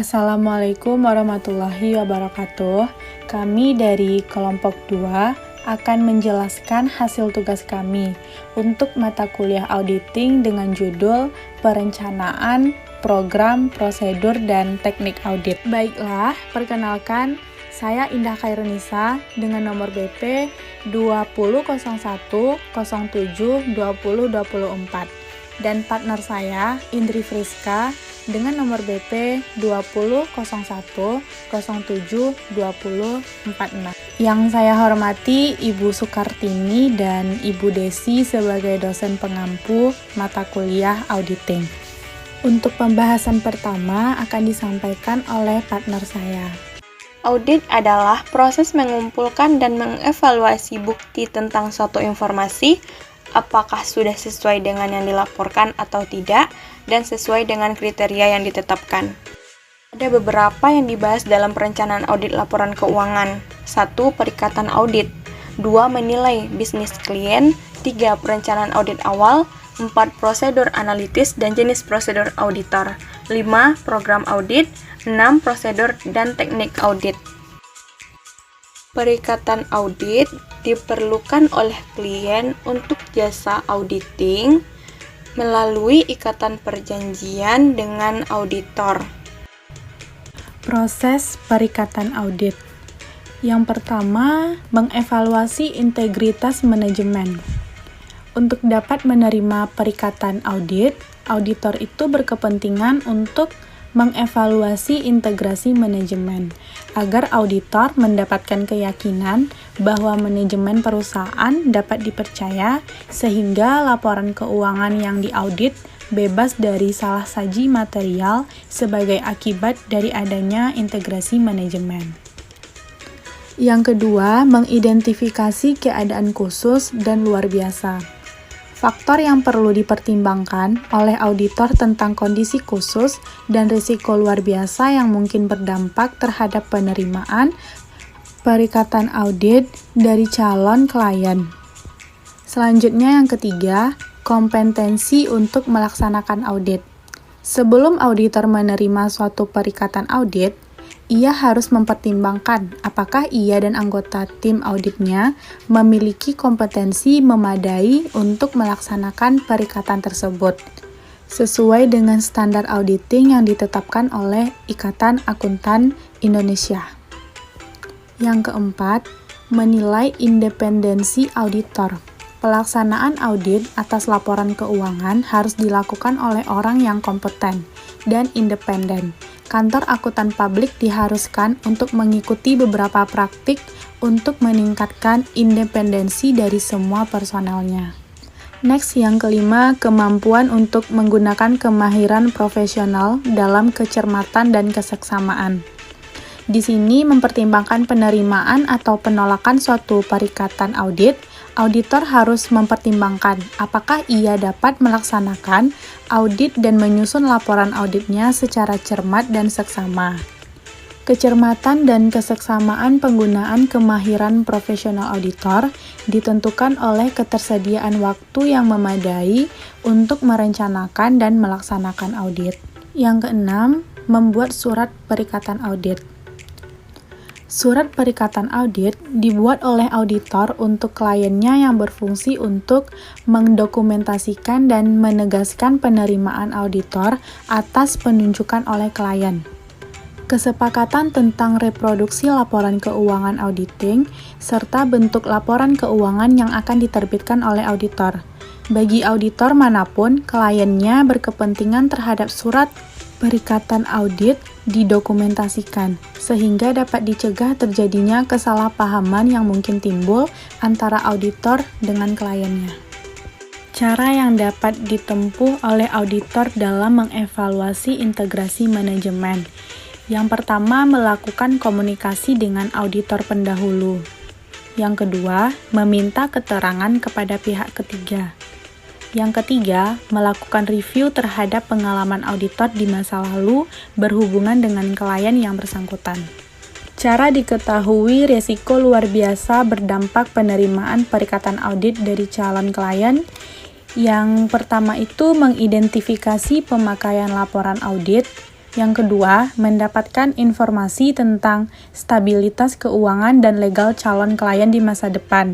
Assalamualaikum warahmatullahi wabarakatuh. Kami dari kelompok 2 akan menjelaskan hasil tugas kami untuk mata kuliah auditing dengan judul Perencanaan, Program, Prosedur, dan Teknik Audit. Baiklah, perkenalkan, saya Indah Khairunisa dengan nomor BP 2001 07 2024 dan partner saya Indri Friska dengan nomor BP 2001 07 2046. Yang saya hormati Ibu Sukartini dan Ibu Desi sebagai dosen pengampu mata kuliah auditing. Untuk pembahasan pertama akan disampaikan oleh partner saya. Audit adalah proses mengumpulkan dan mengevaluasi bukti tentang suatu informasi, apakah sudah sesuai dengan yang dilaporkan atau tidak, dan sesuai dengan kriteria yang ditetapkan. Ada beberapa yang dibahas dalam perencanaan audit laporan keuangan. 1. Perikatan audit. 2. Menilai bisnis klien. 3. Perencanaan audit awal. 4. Prosedur analitis dan jenis prosedur auditor. 5. Program audit. 6. Prosedur dan teknik audit. Perikatan audit diperlukan oleh klien untuk jasa auditing melalui ikatan perjanjian dengan auditor. Proses perikatan audit. Yang pertama, mengevaluasi integritas manajemen. Untuk dapat menerima perikatan audit, auditor itu berkepentingan untuk mengevaluasi integrasi manajemen, agar auditor mendapatkan keyakinan bahwa manajemen perusahaan dapat dipercaya sehingga laporan keuangan yang diaudit bebas dari salah saji material sebagai akibat dari adanya integrasi manajemen. Yang kedua, mengidentifikasi keadaan khusus dan luar biasa. Faktor yang perlu dipertimbangkan oleh auditor tentang kondisi khusus dan risiko luar biasa yang mungkin berdampak terhadap penerimaan perikatan audit dari calon klien. Selanjutnya yang ketiga, kompetensi untuk melaksanakan audit. Sebelum auditor menerima suatu perikatan audit, ia harus mempertimbangkan apakah ia dan anggota tim auditnya memiliki kompetensi memadai untuk melaksanakan perikatan tersebut, sesuai dengan standar auditing yang ditetapkan oleh Ikatan Akuntan Indonesia. Yang keempat, menilai independensi auditor. Pelaksanaan audit atas laporan keuangan harus dilakukan oleh orang yang kompeten dan independen. Kantor akuntan publik diharuskan untuk mengikuti beberapa praktik untuk meningkatkan independensi dari semua personelnya. Next, yang kelima, kemampuan untuk menggunakan kemahiran profesional dalam kecermatan dan keseksamaan. Di sini mempertimbangkan penerimaan atau penolakan suatu perikatan audit. Auditor harus mempertimbangkan apakah ia dapat melaksanakan audit dan menyusun laporan auditnya secara cermat dan seksama. Kecermatan dan keseksamaan penggunaan kemahiran profesional auditor ditentukan oleh ketersediaan waktu yang memadai untuk merencanakan dan melaksanakan audit. Yang keenam, membuat surat perikatan audit. Surat perikatan audit dibuat oleh auditor untuk kliennya yang berfungsi untuk mendokumentasikan dan menegaskan penerimaan auditor atas penunjukan oleh klien. Kesepakatan tentang reproduksi laporan keuangan auditing serta bentuk laporan keuangan yang akan diterbitkan oleh auditor. Bagi auditor manapun, kliennya berkepentingan terhadap surat perikatan audit didokumentasikan, sehingga dapat dicegah terjadinya kesalahpahaman yang mungkin timbul antara auditor dengan kliennya. Cara yang dapat ditempuh oleh auditor dalam mengevaluasi integrasi manajemen. Yang pertama, melakukan komunikasi dengan auditor pendahulu. Yang kedua, meminta keterangan kepada pihak ketiga. Yang ketiga, melakukan review terhadap pengalaman auditor di masa lalu berhubungan dengan klien yang bersangkutan. Cara diketahui risiko luar biasa berdampak penerimaan perikatan audit dari calon klien. Yang pertama itu mengidentifikasi pemakaian laporan audit. Yang kedua, mendapatkan informasi tentang stabilitas keuangan dan legal calon klien di masa depan.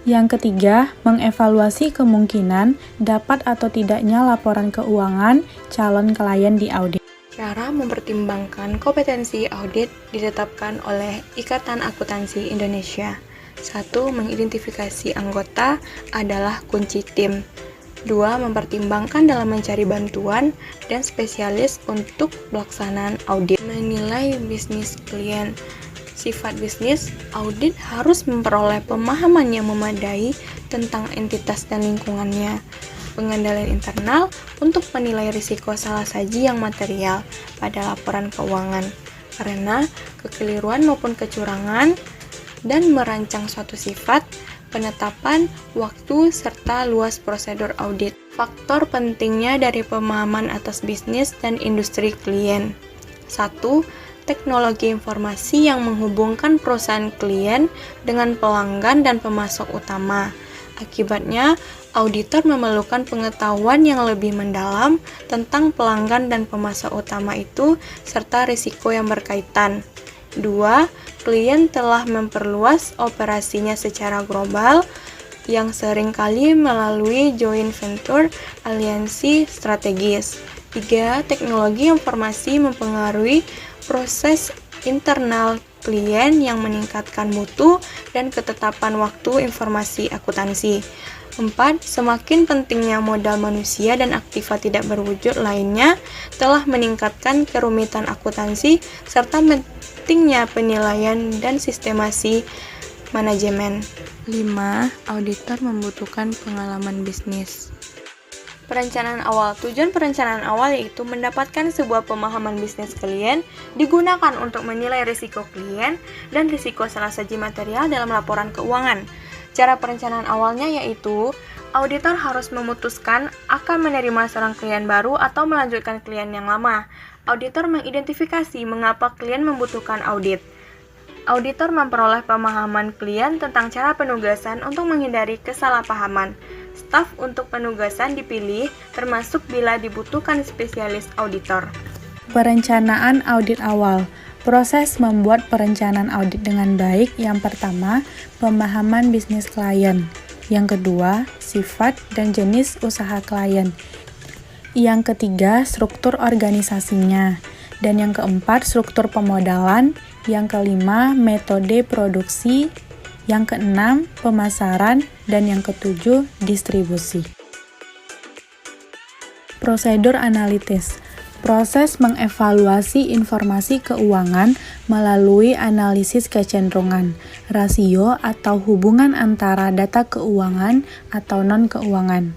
Yang ketiga, mengevaluasi kemungkinan dapat atau tidaknya laporan keuangan calon klien diaudit. Cara mempertimbangkan kompetensi audit ditetapkan oleh Ikatan Akuntansi Indonesia. 1. Mengidentifikasi anggota adalah kunci tim. 2. Mempertimbangkan dalam mencari bantuan dan spesialis untuk pelaksanaan audit. Menilai bisnis klien. Sifat bisnis, audit harus memperoleh pemahaman yang memadai tentang entitas dan lingkungannya. Pengendalian internal untuk menilai risiko salah saji yang material pada laporan keuangan, karena kekeliruan maupun kecurangan, dan merancang suatu sifat, penetapan, waktu, serta luas prosedur audit. Faktor pentingnya dari pemahaman atas bisnis dan industri klien. 1. Teknologi informasi yang menghubungkan perusahaan klien dengan pelanggan dan pemasok utama. Akibatnya, auditor memerlukan pengetahuan yang lebih mendalam tentang pelanggan dan pemasok utama itu, serta risiko yang berkaitan. 2. Klien telah memperluas operasinya secara global, yang seringkali melalui joint venture, aliansi strategis. 3. Teknologi informasi mempengaruhi proses internal klien yang meningkatkan mutu dan ketetapan waktu informasi akuntansi. 4. Semakin pentingnya modal manusia dan aktiva tidak berwujud lainnya telah meningkatkan kerumitan akuntansi serta pentingnya penilaian dan sistemasi manajemen. 5. Auditor membutuhkan pengalaman bisnis. Perencanaan awal. Tujuan perencanaan awal yaitu mendapatkan sebuah pemahaman bisnis klien, digunakan untuk menilai risiko klien dan risiko salah saji material dalam laporan keuangan. Cara perencanaan awalnya yaitu, auditor harus memutuskan akan menerima seorang klien baru atau melanjutkan klien yang lama. Auditor mengidentifikasi mengapa klien membutuhkan audit. Auditor memperoleh pemahaman klien tentang cara penugasan untuk menghindari kesalahpahaman. Staf untuk penugasan dipilih, termasuk bila dibutuhkan spesialis auditor. Perencanaan audit awal. Proses membuat perencanaan audit dengan baik. Yang pertama, pemahaman bisnis klien. Yang kedua, sifat dan jenis usaha klien. Yang ketiga, struktur organisasinya. Dan yang keempat, struktur pemodalan. Yang kelima, metode produksi. Yang keenam, pemasaran, dan yang ketujuh, distribusi. Prosedur analitis. Proses mengevaluasi informasi keuangan melalui analisis kecenderungan, rasio atau hubungan antara data keuangan atau non-keuangan.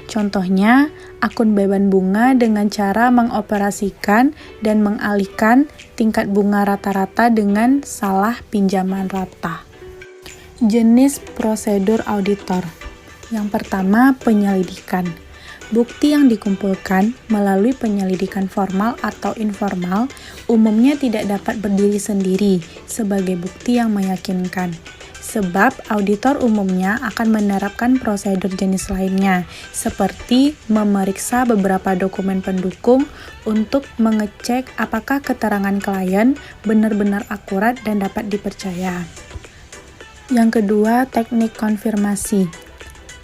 Contohnya, akun beban bunga dengan cara mengoperasikan dan mengalihkan tingkat bunga rata-rata dengan salah pinjaman rata. Jenis prosedur auditor. Yang pertama, penyelidikan. Bukti yang dikumpulkan melalui penyelidikan formal atau informal umumnya tidak dapat berdiri sendiri sebagai bukti yang meyakinkan. Sebab auditor umumnya akan menerapkan prosedur jenis lainnya, seperti memeriksa beberapa dokumen pendukung untuk mengecek apakah keterangan klien benar-benar akurat dan dapat dipercaya. Yang kedua, teknik konfirmasi.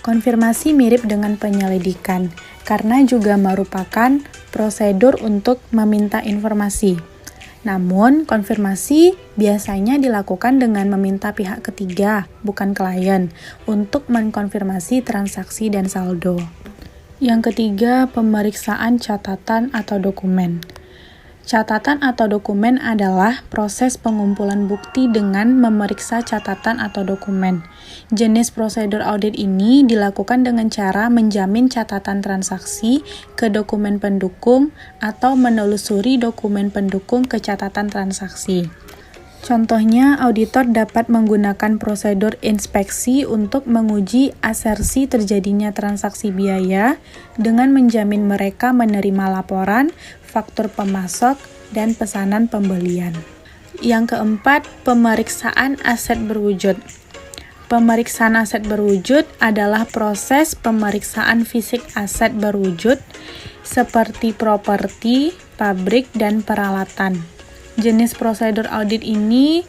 Konfirmasi mirip dengan penyelidikan, karena juga merupakan prosedur untuk meminta informasi. Namun, konfirmasi biasanya dilakukan dengan meminta pihak ketiga, bukan klien, untuk mengkonfirmasi transaksi dan saldo. Yang ketiga, pemeriksaan catatan atau dokumen. Catatan atau dokumen adalah proses pengumpulan bukti dengan memeriksa catatan atau dokumen. Jenis prosedur audit ini dilakukan dengan cara menjamin catatan transaksi ke dokumen pendukung atau menelusuri dokumen pendukung ke catatan transaksi. Contohnya, auditor dapat menggunakan prosedur inspeksi untuk menguji asersi terjadinya transaksi biaya dengan menjamin mereka menerima laporan, faktur pemasok, dan pesanan pembelian. Yang keempat, pemeriksaan aset berwujud. Pemeriksaan aset berwujud adalah proses pemeriksaan fisik aset berwujud seperti properti, pabrik, dan peralatan. Jenis prosedur audit ini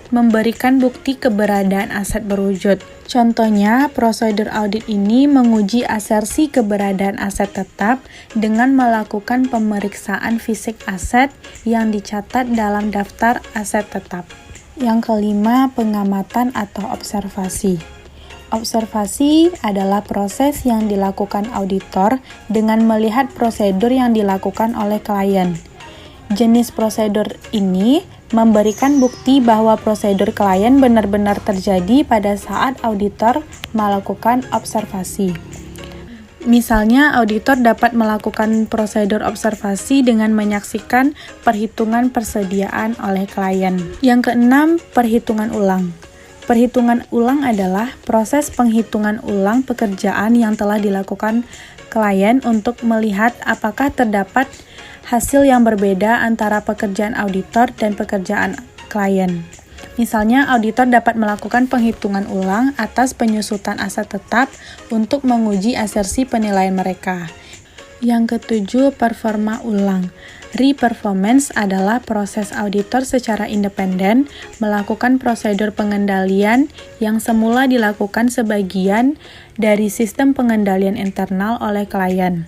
memberikan bukti keberadaan aset berwujud. Contohnya, prosedur audit ini menguji asersi keberadaan aset tetap dengan melakukan pemeriksaan fisik aset yang dicatat dalam daftar aset tetap. Yang kelima, pengamatan atau observasi. Observasi adalah proses yang dilakukan auditor dengan melihat prosedur yang dilakukan oleh klien. Jenis prosedur ini memberikan bukti bahwa prosedur klien benar-benar terjadi pada saat auditor melakukan observasi. Misalnya, auditor dapat melakukan prosedur observasi dengan menyaksikan perhitungan persediaan oleh klien. Yang keenam, perhitungan ulang. Perhitungan ulang adalah proses penghitungan ulang pekerjaan yang telah dilakukan klien untuk melihat apakah terdapat hasil yang berbeda antara pekerjaan auditor dan pekerjaan klien. Misalnya, auditor dapat melakukan penghitungan ulang atas penyusutan aset tetap untuk menguji asersi penilaian mereka. Yang ketujuh, performa ulang. Re-performance adalah proses auditor secara independen melakukan prosedur pengendalian yang semula dilakukan sebagian dari sistem pengendalian internal oleh klien.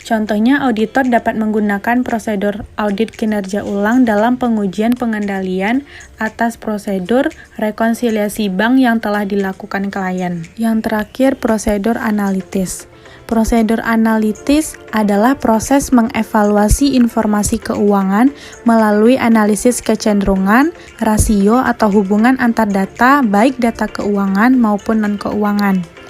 Contohnya, auditor dapat menggunakan prosedur audit kinerja ulang dalam pengujian pengendalian atas prosedur rekonsiliasi bank yang telah dilakukan klien. Yang terakhir, prosedur analitis. Prosedur analitis adalah proses mengevaluasi informasi keuangan melalui analisis kecenderungan, rasio, atau hubungan antar data, baik data keuangan maupun non-keuangan.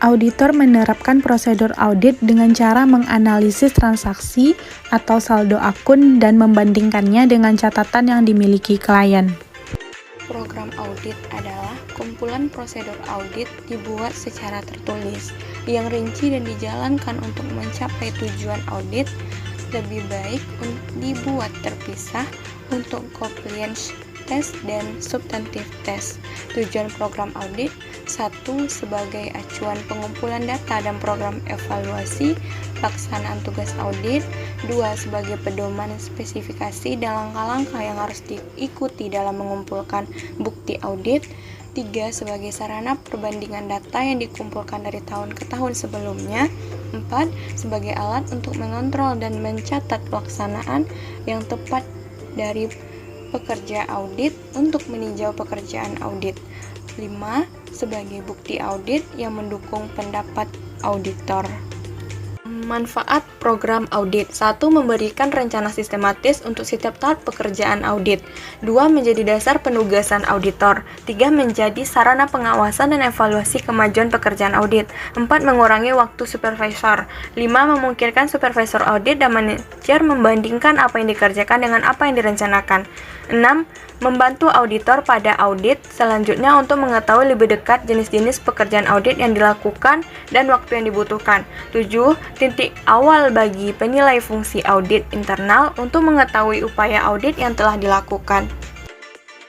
Auditor menerapkan prosedur audit dengan cara menganalisis transaksi atau saldo akun dan membandingkannya dengan catatan yang dimiliki klien. Program audit adalah kumpulan prosedur audit dibuat secara tertulis, yang rinci dan dijalankan untuk mencapai tujuan audit. Lebih baik dibuat terpisah untuk compliance test dan substantive test. Tujuan program audit: 1. Sebagai acuan pengumpulan data dan program evaluasi pelaksanaan tugas audit. 2. Sebagai pedoman spesifikasi dan langkah-langkah yang harus diikuti dalam mengumpulkan bukti audit. 3. Sebagai sarana perbandingan data yang dikumpulkan dari tahun ke tahun sebelumnya. 4. Sebagai alat untuk mengontrol dan mencatat pelaksanaan yang tepat dari pekerja audit untuk meninjau pekerjaan audit. 5. Sebagai bukti audit yang mendukung pendapat auditor. Manfaat program audit: 1. Memberikan rencana sistematis untuk setiap tahap pekerjaan audit. 2. Menjadi dasar penugasan auditor. 3. Menjadi sarana pengawasan dan evaluasi kemajuan pekerjaan audit. 4. Mengurangi waktu supervisor. 5. Memungkinkan supervisor audit dan manajer membandingkan apa yang dikerjakan dengan apa yang direncanakan. 6. Membantu auditor pada audit selanjutnya untuk mengetahui lebih dekat jenis-jenis pekerjaan audit yang dilakukan dan waktu yang dibutuhkan. 7. Titik awal bagi penilai fungsi audit internal untuk mengetahui upaya audit yang telah dilakukan.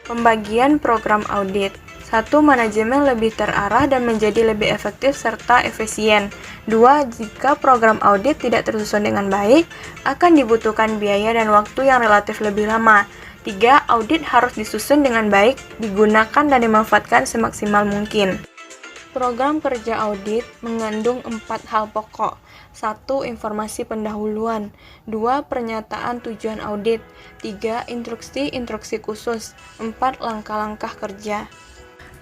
Pembagian program audit: 1. Manajemen lebih terarah dan menjadi lebih efektif serta efisien. 2. Jika program audit tidak tersusun dengan baik, akan dibutuhkan biaya dan waktu yang relatif lebih lama. 3. Audit harus disusun dengan baik, digunakan dan dimanfaatkan semaksimal mungkin. Program kerja audit mengandung 4 hal pokok. 1. Informasi pendahuluan. 2. Pernyataan tujuan audit. 3. Instruksi khusus. 4. Langkah-langkah kerja.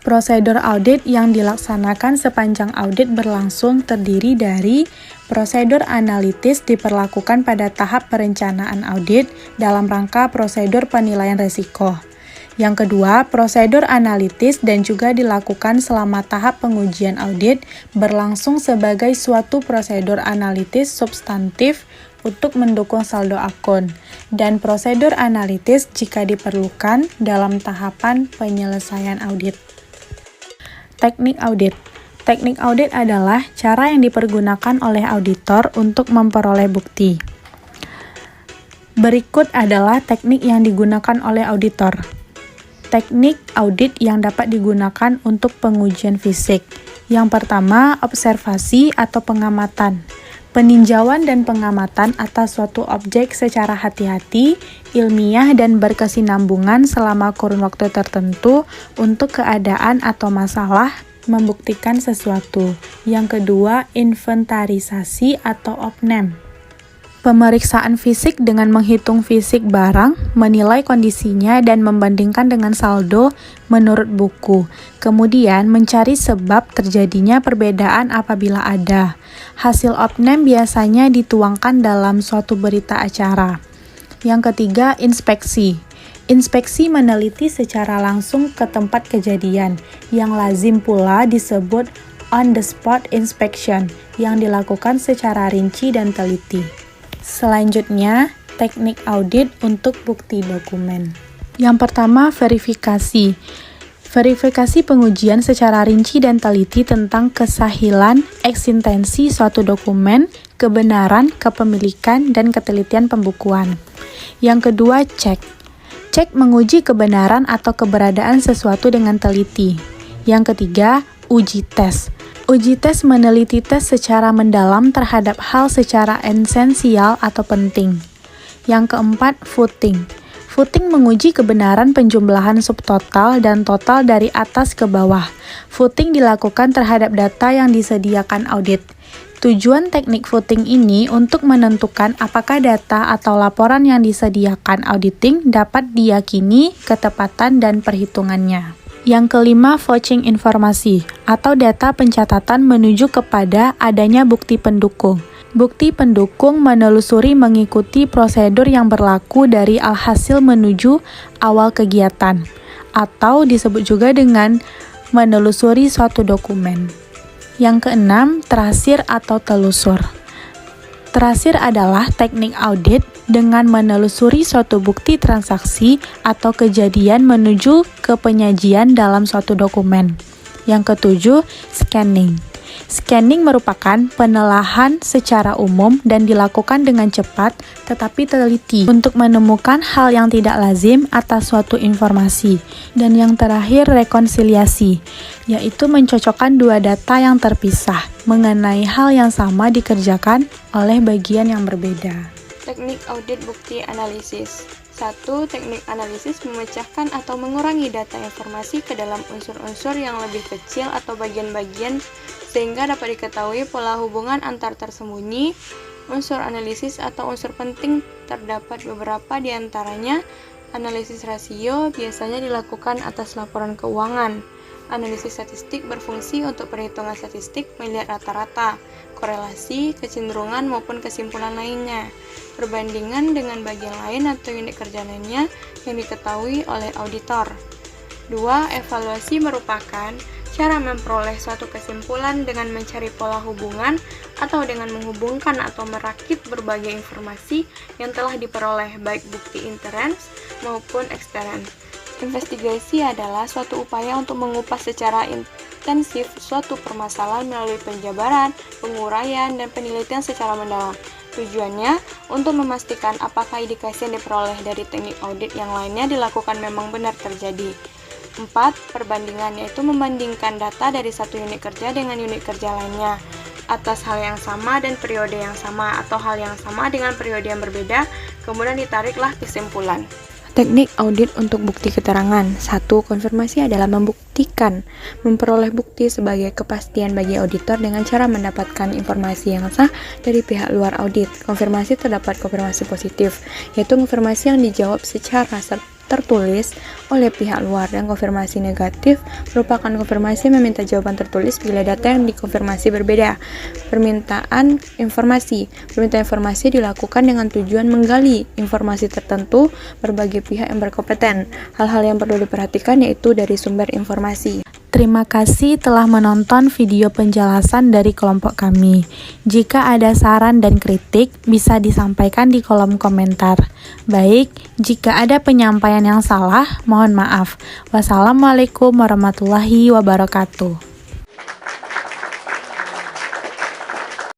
Prosedur audit yang dilaksanakan sepanjang audit berlangsung terdiri dari prosedur analitis diperlakukan pada tahap perencanaan audit dalam rangka prosedur penilaian risiko. Yang kedua, prosedur analitis dan juga dilakukan selama tahap pengujian audit berlangsung sebagai suatu prosedur analitis substantif untuk mendukung saldo akun, dan prosedur analitis jika diperlukan dalam tahapan penyelesaian audit. Teknik audit. Teknik audit adalah cara yang dipergunakan oleh auditor untuk memperoleh bukti. Berikut adalah teknik yang digunakan oleh auditor. Teknik audit yang dapat digunakan untuk pengujian fisik. Yang pertama, observasi atau pengamatan. Peninjauan dan pengamatan atas suatu objek secara hati-hati, ilmiah, dan berkesinambungan selama kurun waktu tertentu untuk keadaan atau masalah membuktikan sesuatu. Yang kedua, inventarisasi atau opname. Pemeriksaan fisik dengan menghitung fisik barang, menilai kondisinya, dan membandingkan dengan saldo menurut buku. Kemudian, mencari sebab terjadinya perbedaan apabila ada. Hasil opname biasanya dituangkan dalam suatu berita acara. Yang ketiga, inspeksi. Inspeksi meneliti secara langsung ke tempat kejadian, yang lazim pula disebut on-the-spot inspection, yang dilakukan secara rinci dan teliti. Selanjutnya, teknik audit untuk bukti dokumen. Yang pertama, verifikasi. Verifikasi pengujian secara rinci dan teliti tentang kesahihan, eksistensi suatu dokumen, kebenaran, kepemilikan, dan ketelitian pembukuan. Yang kedua, cek. Cek menguji kebenaran atau keberadaan sesuatu dengan teliti. Yang ketiga, uji tes. Uji tes meneliti tes secara mendalam terhadap hal secara esensial atau penting. Yang keempat, footing. Footing menguji kebenaran penjumlahan subtotal dan total dari atas ke bawah. Footing dilakukan terhadap data yang disediakan audit. Tujuan teknik footing ini untuk menentukan apakah data atau laporan yang disediakan auditing dapat diyakini ketepatan dan perhitungannya. Yang kelima, vouching informasi atau data pencatatan menuju kepada adanya bukti pendukung. Bukti pendukung menelusuri mengikuti prosedur yang berlaku dari alhasil menuju awal kegiatan, atau disebut juga dengan menelusuri suatu dokumen. Yang keenam, trasir atau telusur. Trasir adalah teknik audit dengan menelusuri suatu bukti transaksi atau kejadian menuju ke penyajian dalam suatu dokumen. Yang ketujuh, scanning. Scanning merupakan penelaahan secara umum dan dilakukan dengan cepat tetapi teliti untuk menemukan hal yang tidak lazim atas suatu informasi. Dan yang terakhir, rekonsiliasi, yaitu mencocokkan dua data yang terpisah mengenai hal yang sama dikerjakan oleh bagian yang berbeda. Teknik audit bukti analisis. 1. Teknik analisis memecahkan atau mengurangi data informasi ke dalam unsur-unsur yang lebih kecil atau bagian-bagian sehingga dapat diketahui pola hubungan antar tersembunyi unsur analisis atau unsur penting. Terdapat beberapa di antaranya. Analisis rasio biasanya dilakukan atas laporan keuangan. Analisis statistik berfungsi untuk perhitungan statistik melihat rata-rata, korelasi, kecenderungan maupun kesimpulan lainnya. Perbandingan dengan bagian lain atau unit kerja lainnya yang diketahui oleh auditor. 2. Evaluasi merupakan cara memperoleh suatu kesimpulan dengan mencari pola hubungan atau dengan menghubungkan atau merakit berbagai informasi yang telah diperoleh baik bukti intern maupun ekstern. Investigasi adalah suatu upaya untuk mengupas secara intensif suatu permasalahan melalui penjabaran, penguraian, dan penelitian secara mendalam. Tujuannya untuk memastikan apakah indikasi yang diperoleh dari teknik audit yang lainnya dilakukan memang benar terjadi. 4. Perbandingan, yaitu membandingkan data dari satu unit kerja dengan unit kerja lainnya atas hal yang sama dan periode yang sama atau hal yang sama dengan periode yang berbeda, kemudian ditariklah kesimpulan. Teknik audit untuk bukti keterangan. 1. Konfirmasi adalah membuktikan, memperoleh bukti sebagai kepastian bagi auditor dengan cara mendapatkan informasi yang sah dari pihak luar audit. Konfirmasi terdapat konfirmasi positif, yaitu konfirmasi yang dijawab secara tertulis oleh pihak luar, dan konfirmasi negatif merupakan konfirmasi meminta jawaban tertulis bila data yang dikonfirmasi berbeda. Permintaan informasi dilakukan dengan tujuan menggali informasi tertentu berbagai pihak yang berkompeten. Hal-hal yang perlu diperhatikan yaitu dari sumber informasi. Terima kasih telah menonton video penjelasan dari kelompok kami. Jika ada saran dan kritik, bisa disampaikan di kolom komentar. Baik, jika ada penyampaian yang salah, mohon maaf. Wassalamualaikum warahmatullahi wabarakatuh.